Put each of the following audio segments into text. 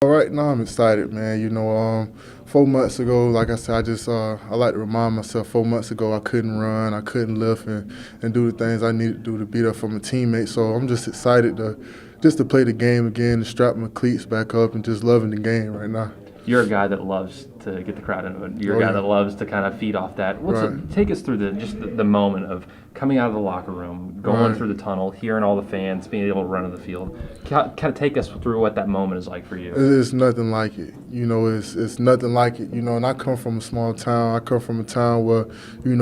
Right now, I'm excited, man. 4 months ago, like I said, I like to remind myself 4 months ago I couldn't run, I couldn't lift, and do the things I needed to do to beat up for my teammates. So I'm just excited to play the game again, to strap my cleats back up, and just loving the game right now. You're a guy that loves to get the crowd into it. You're a guy that loves to kind of feed off that. Take us through the moment of coming out of the locker room, going through the tunnel, hearing all the fans, being able to run to the field. Kind of take us through what that moment is like for you. It's nothing like it. It's nothing like it. And I come from a small town. I come from a town where,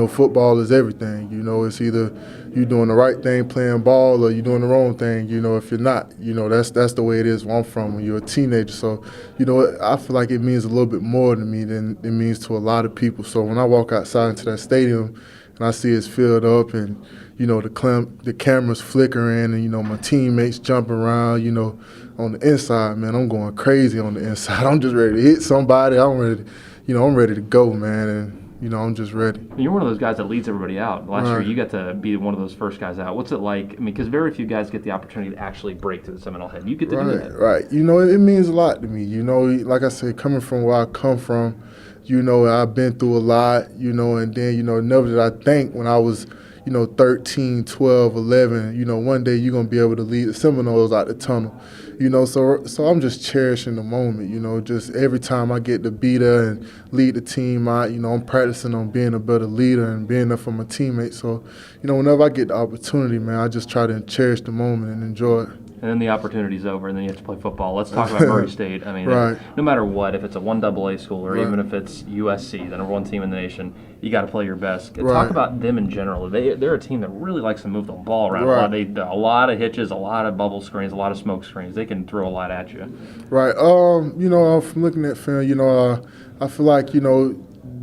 football is everything. It's either you're doing the right thing playing ball or you're doing the wrong thing, if you're not. That's the way it is where I'm from when you're a teenager. So, I feel like it means a little bit more to me than it means to a lot of people. So when I walk outside into that stadium and I see it's filled up and, the cameras flickering and, my teammates jumping around, on the inside, man, I'm going crazy on the inside. I'm just ready to hit somebody. I'm ready to go, man, and, I'm just ready. You're one of those guys that leads everybody out. Last year, you got to be one of those first guys out. What's it like? Because very few guys get the opportunity to actually break through the Seminole head. You get to do that. Right. It means a lot to me. Like I said, coming from where I come from, I've been through a lot, and then, never did I think when I was, 13, 12, 11, one day you're going to be able to lead the Seminoles out the tunnel. So I'm just cherishing the moment, just every time I get to be there and lead the team out, I'm practicing on being a better leader and being there for my teammates. So, whenever I get the opportunity, man, I just try to cherish the moment and enjoy it. And then the opportunity's over, and then you have to play football. Let's talk about Murray State. I mean, no matter what, if it's a 1AA school or even if it's USC, the number one team in the nation, you got to play your best. Talk about them in general. They're a team that really likes to move the ball around. A lot of hitches, a lot of bubble screens, a lot of smoke screens. They can throw a lot at you. Right. From looking at film, I feel like,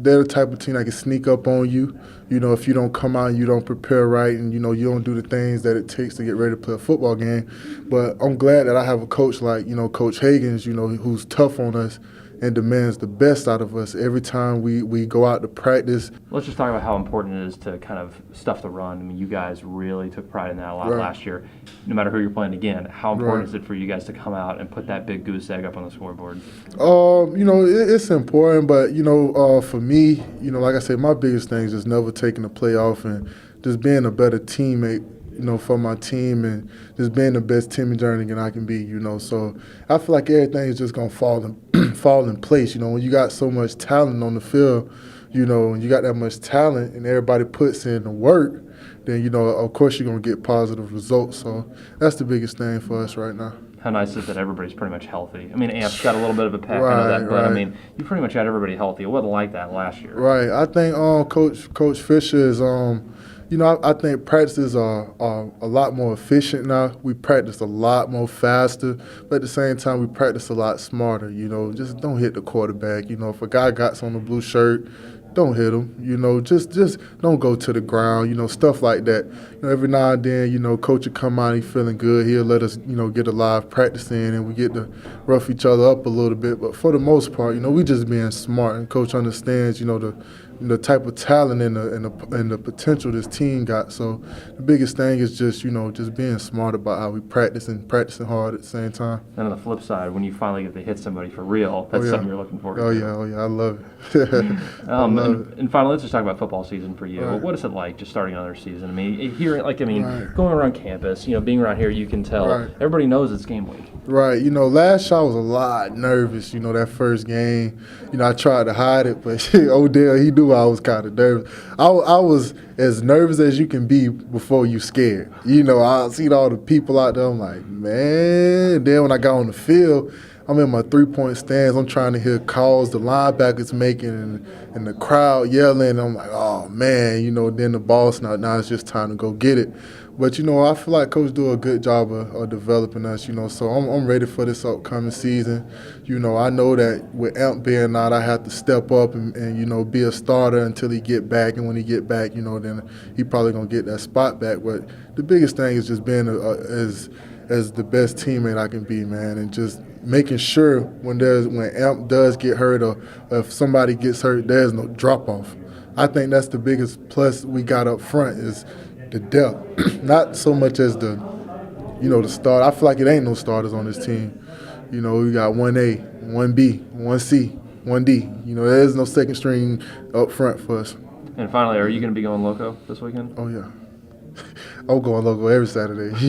they're the type of team that can sneak up on you. If you don't come out and you don't prepare right and, you don't do the things that it takes to get ready to play a football game. But I'm glad that I have a coach like, Coach Hagan's, who's tough on us and demands the best out of us every time we go out to practice. Let's just talk about how important it is to kind of stuff the run. I mean, you guys really took pride in that a lot last year. No matter who you're playing again, how important is it for you guys to come out and put that big goose egg up on the scoreboard? It's important, but, for me, like I said, my biggest thing is just never taking a playoff and just being a better teammate, for my team and just being the best Timmy Jernigan I can be, So I feel like everything is just going to fall in place, when you got so much talent on the field, and you got that much talent and everybody puts in the work, then, of course you're going to get positive results. So that's the biggest thing for us right now. How nice is it that everybody's pretty much healthy? I mean, Amp's got a little bit of a pack out of that, but, I mean, you pretty much had everybody healthy. It wasn't like that last year. Right. I think Coach Fisher is I think practices are a lot more efficient now. We practice a lot more faster, but at the same time, we practice a lot smarter. Just don't hit the quarterback. If a guy got on the blue shirt, don't hit him. Just don't go to the ground. Stuff like that. Every now and then, coach will come out, he's feeling good. He'll let us, get a live practice in, and we get to rough each other up a little bit. But for the most part, we just being smart, and coach understands, the type of talent and the potential this team got. So the biggest thing is just being smart about how we practice and practicing hard at the same time. And on the flip side, when you finally get to hit somebody for real, that's something you're looking forward to. Oh yeah, I love it. And finally, let's just talk about football season for you. What is it like just starting another season? I mean, going around campus, being around here, you can tell everybody knows it's game week. Right. Last year I was a lot nervous, that first game. I tried to hide it, but Odell, he knew I was kind of nervous. I was as nervous as you can be before you scared. I seen all the people out there. I'm like, man. And then when I got on the field, I'm in my three-point stands. I'm trying to hear calls the linebackers making and the crowd yelling. I'm like, oh, man. Then the ball snap. Now it's just time to go get it. But, I feel like Coach do a good job of developing us, so I'm ready for this upcoming season. I know that with Amp being out, I have to step up and be a starter until he get back. And when he get back, then he probably going to get that spot back. But the biggest thing is just being as the best teammate I can be, man, and just making sure when Amp does get hurt or if somebody gets hurt, there's no drop-off. I think that's the biggest plus we got up front is the depth, not so much as the start. I feel like it ain't no starters on this team. You know, we got 1A, 1B, 1C, 1D. You know, there's no second string up front for us. And finally, are you going to be going loco this weekend? Oh, yeah. I'm going loco every Saturday.